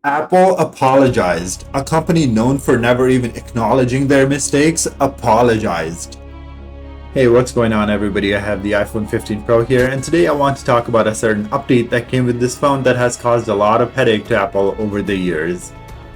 Apple apologized. A company known for never even acknowledging their mistakes apologized. Hey, what's going on everybody? I have the iPhone 15 Pro here, and today I want to talk about a certain update that came with this phone that has caused a lot of headache to Apple over the years.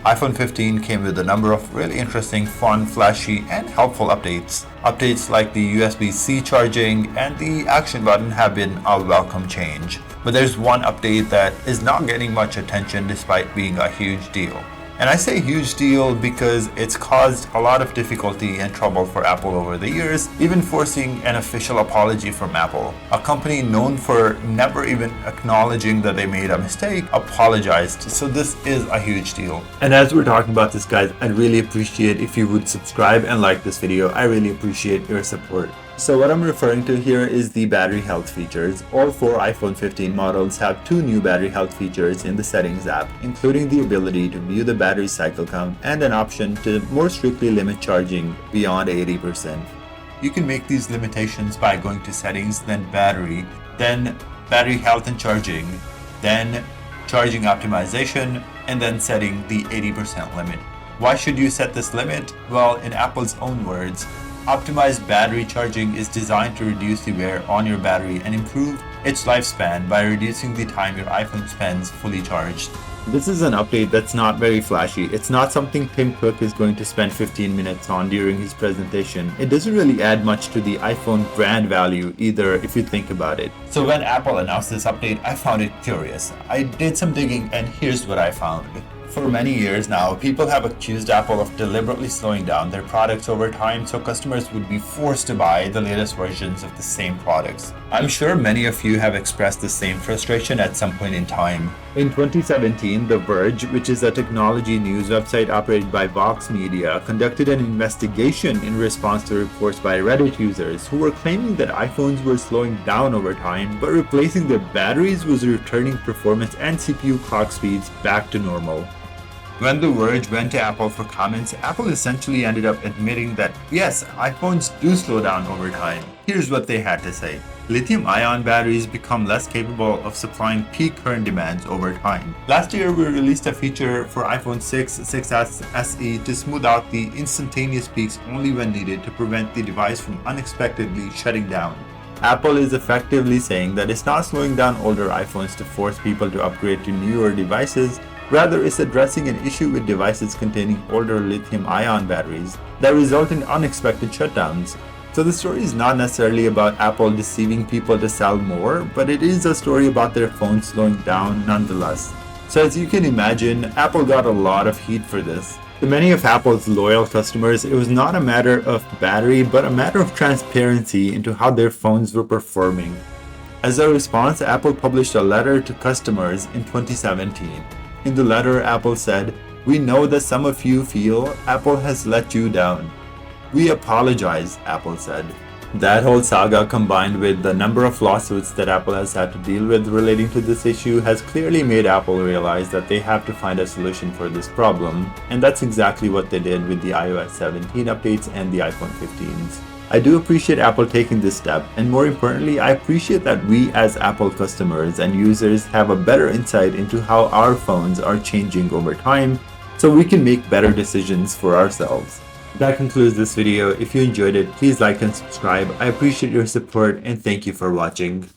iPhone 15 came with a number of really interesting, fun, flashy, and helpful updates. Updates like the USB-C charging and the action button have been a welcome change. But there's one update that is not getting much attention despite being a huge deal. And I say huge deal because it's caused a lot of difficulty and trouble for Apple over the years, even forcing an official apology from Apple. A company known for never even acknowledging that they made a mistake apologized, so this is a huge deal. And as we're talking about this, guys, I'd really appreciate if you would subscribe and like this video. I really appreciate your support. So what I'm referring to here is the battery health features. All four iPhone 15 models have two new battery health features in the settings app, including the ability to view the battery cycle count and an option to more strictly limit charging beyond 80%. You can make these limitations by going to settings, then battery health and charging, then charging optimization, and then setting the 80% limit. Why should you set this limit? Well, in Apple's own words, optimized battery charging is designed to reduce the wear on your battery and improve its lifespan by reducing the time your iPhone spends fully charged. This is an update that's not very flashy. It's not something Tim Cook is going to spend 15 minutes on during his presentation. It doesn't really add much to the iPhone brand value either, if you think about it. So when Apple announced this update, I found it curious. I did some digging and here's what I found. For many years now, people have accused Apple of deliberately slowing down their products over time so customers would be forced to buy the latest versions of the same products. I'm sure many of you have expressed the same frustration at some point in time. In 2017, The Verge, which is a technology news website operated by Vox Media, conducted an investigation in response to reports by Reddit users who were claiming that iPhones were slowing down over time, but replacing their batteries was returning performance and CPU clock speeds back to normal. When The Verge went to Apple for comments, Apple essentially ended up admitting that yes, iPhones do slow down over time. Here's what they had to say. Lithium-ion batteries become less capable of supplying peak current demands over time. Last year, we released a feature for iPhone 6, 6S, SE to smooth out the instantaneous peaks only when needed to prevent the device from unexpectedly shutting down. Apple is effectively saying that it's not slowing down older iPhones to force people to upgrade to newer devices. Rather, it's addressing an issue with devices containing older lithium-ion batteries that result in unexpected shutdowns. So the story is not necessarily about Apple deceiving people to sell more, but it is a story about their phones slowing down nonetheless. So as you can imagine, Apple got a lot of heat for this. To many of Apple's loyal customers, it was not a matter of battery, but a matter of transparency into how their phones were performing. As a response, Apple published a letter to customers in 2017. In the letter, Apple said, "We know that some of you feel Apple has let you down. We apologize," Apple said. That whole saga, combined with the number of lawsuits that Apple has had to deal with relating to this issue, has clearly made Apple realize that they have to find a solution for this problem, and that's exactly what they did with the iOS 17 updates and the iPhone 15s. I do appreciate Apple taking this step, and more importantly, I appreciate that we as Apple customers and users have a better insight into how our phones are changing over time, so we can make better decisions for ourselves. That concludes this video. If you enjoyed it, please like and subscribe. I appreciate your support and thank you for watching.